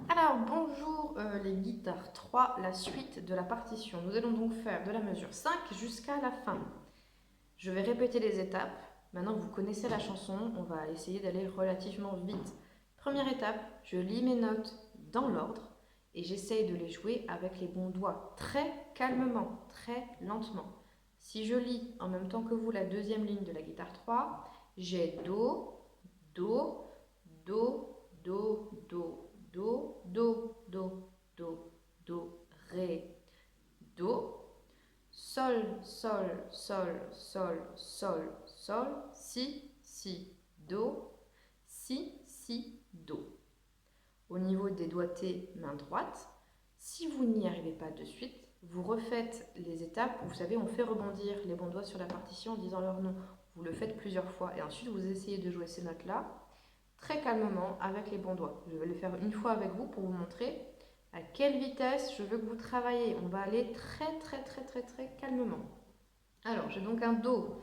Alors, bonjour les guitares 3, la suite de la partition. Nous allons donc faire de la mesure 5 jusqu'à la fin. Je vais répéter les étapes. Maintenant que vous connaissez la chanson, on va essayer d'aller relativement vite. Première étape, je lis mes notes dans l'ordre et j'essaye de les jouer avec les bons doigts, très calmement, très lentement. Si je lis en même temps que vous la deuxième ligne de la guitare 3, j'ai Do, Do, Do, Do, Do, Do, Do, Do, Do, Do, Ré, Do, Sol, Sol, Sol, Sol, Sol, Sol, Si, Si, Do, Si, Si, Do. Au niveau des doigtés main droite, si vous n'y arrivez pas de suite, vous refaites les étapes. Vous savez, on fait rebondir les bons doigts sur la partition en disant leur nom. Vous le faites plusieurs fois et ensuite vous essayez de jouer ces notes-là très calmement avec les bons doigts. Je vais le faire une fois avec vous pour vous montrer à quelle vitesse je veux que vous travaillez. On va aller très très très très très calmement. Alors, j'ai donc un Do.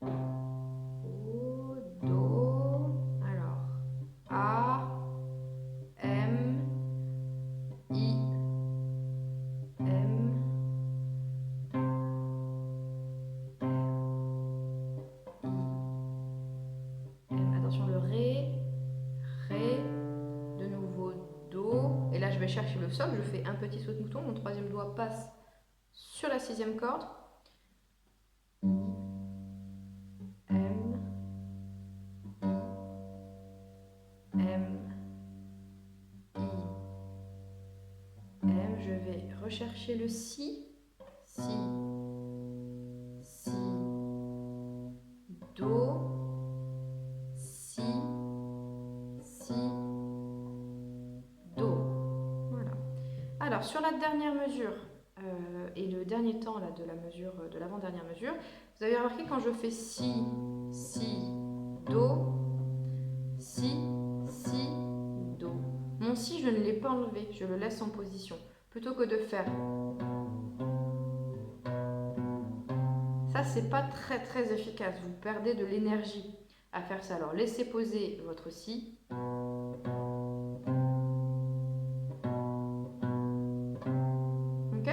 O, Do. Alors, A, M, I, M, I, M. Attention, le Ré, Ré, de nouveau Do. Et là, je vais chercher le sol. Je fais un petit saut de mouton. Mon troisième doigt passe sur la sixième corde. I, M, M, I, M. Je vais rechercher le Si, Si, Si, Do, Si, Si, Do. Voilà. Alors, sur la dernière mesure et le dernier temps là, de la mesure, de l'avant-dernière mesure, vous avez remarqué quand je fais Si, Si, Do, Si, Si, Do. Mon Si, je ne l'ai pas enlevé, je le laisse en position. Plutôt que de faire ça, c'est pas très très efficace. Vous perdez de l'énergie à faire ça. Alors, laissez poser votre Si. Ok?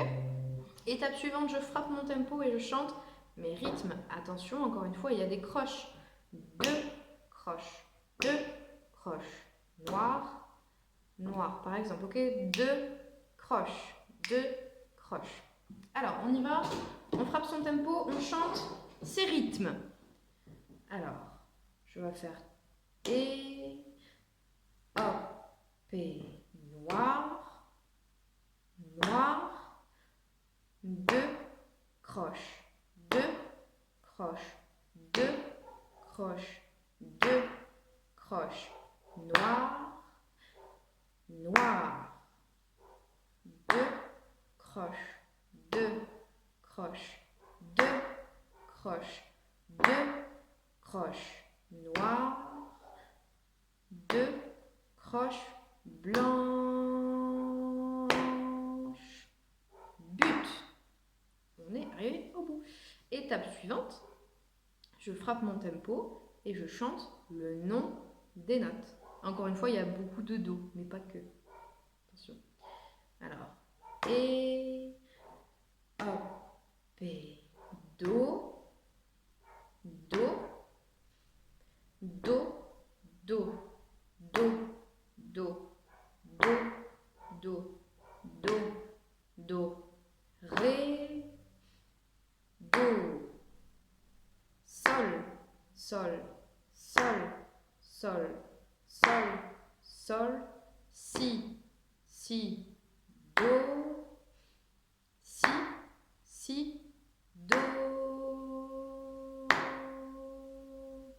Étape suivante, je frappe mon tempo et je chante mes rythmes. Attention, encore une fois, il y a des croches. Deux croches, deux croches. Noir, noir. Par exemple, ok? Deux croches, deux croches. Alors, on y va. On frappe son tempo, on chante ses rythmes. Alors, je vais faire et, hop, et noir, noir, deux croches, deux croches, deux croches, deux croches, noir, noir, deux croches, deux croches, deux croches, deux croches, noir, deux croches blanches. But. On est arrivé au bout. Étape suivante, je frappe mon tempo et je chante le nom des notes. Encore une fois, il y a beaucoup de Do, mais pas que. Attention. Alors, et, hop, et, Do, Do, Do, Do, Do, Do, Do, Do, Do, Do, Ré, Do, Sol, Sol, Sol, Sol, Sol, Sol, Si, Si, Do, Si, Si, Do,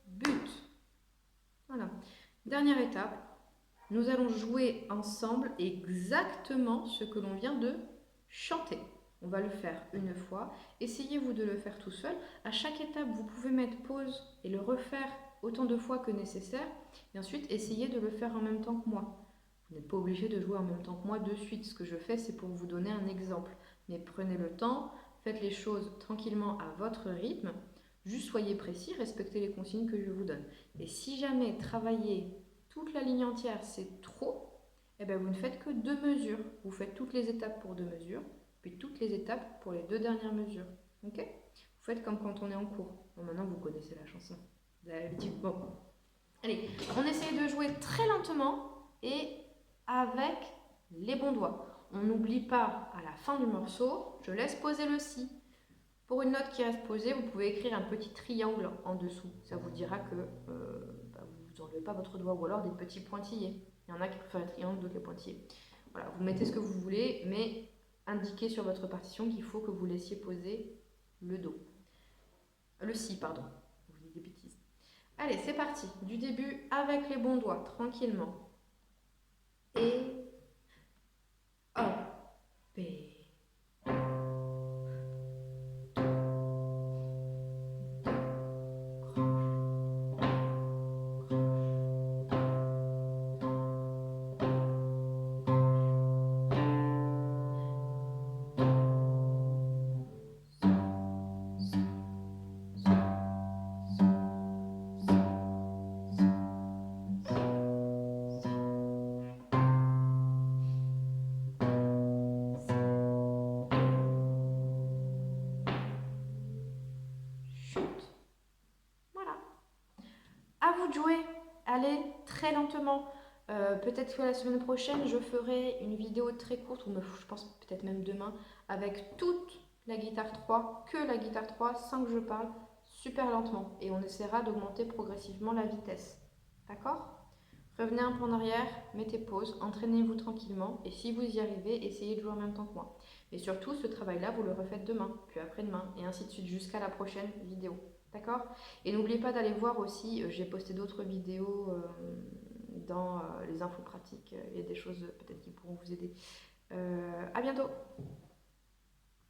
but. Voilà. Dernière étape, nous allons jouer ensemble exactement ce que l'on vient de chanter. On va le faire une fois. Essayez-vous de le faire tout seul. À chaque étape, vous pouvez mettre pause et le refaire autant de fois que nécessaire. Et ensuite, essayez de le faire en même temps que moi. Vous n'êtes pas obligé de jouer en même temps que moi de suite. Ce que je fais, c'est pour vous donner un exemple. Mais prenez le temps, faites les choses tranquillement à votre rythme. Juste soyez précis, respectez les consignes que je vous donne. Et si jamais travailler toute la ligne entière c'est trop, et bien vous ne faites que 2 mesures. Vous faites toutes les étapes pour 2 mesures, puis toutes les étapes pour les 2 dernières mesures. Ok? Vous faites comme quand on est en cours. Bon, maintenant vous connaissez la chanson. Vous avez l'habitude. Bon. Allez, on essaye de jouer très lentement et avec les bons doigts. On n'oublie pas à la fin du morceau, je laisse poser le si. Pour une note qui reste posée, vous pouvez écrire un petit triangle en dessous. Ça vous dira que vous n'enlevez pas votre doigt, ou alors des petits pointillés. Il y en a qui préfèrent les triangles, d'autres les pointillés. Voilà, vous mettez ce que vous voulez, mais indiquez sur votre partition qu'il faut que vous laissiez poser le do. Le si, pardon. Vous dites des bêtises. Allez, c'est parti. Du début, avec les bons doigts, tranquillement. Et hop, et chute. Voilà. À vous de jouer. Allez très lentement. Peut-être que la semaine prochaine, je ferai une vidéo très courte, ou je pense peut-être même demain, avec toute la guitare 3, que la guitare 3, sans que je parle, super lentement. Et on essaiera d'augmenter progressivement la vitesse. D'accord? Revenez un peu en arrière, mettez pause, entraînez-vous tranquillement, et si vous y arrivez, essayez de jouer en même temps que moi. Mais surtout, ce travail-là, vous le refaites demain, puis après-demain, et ainsi de suite jusqu'à la prochaine vidéo. D'accord? Et n'oubliez pas d'aller voir aussi, j'ai posté d'autres vidéos dans les infos pratiques et des choses peut-être qui pourront vous aider. À bientôt!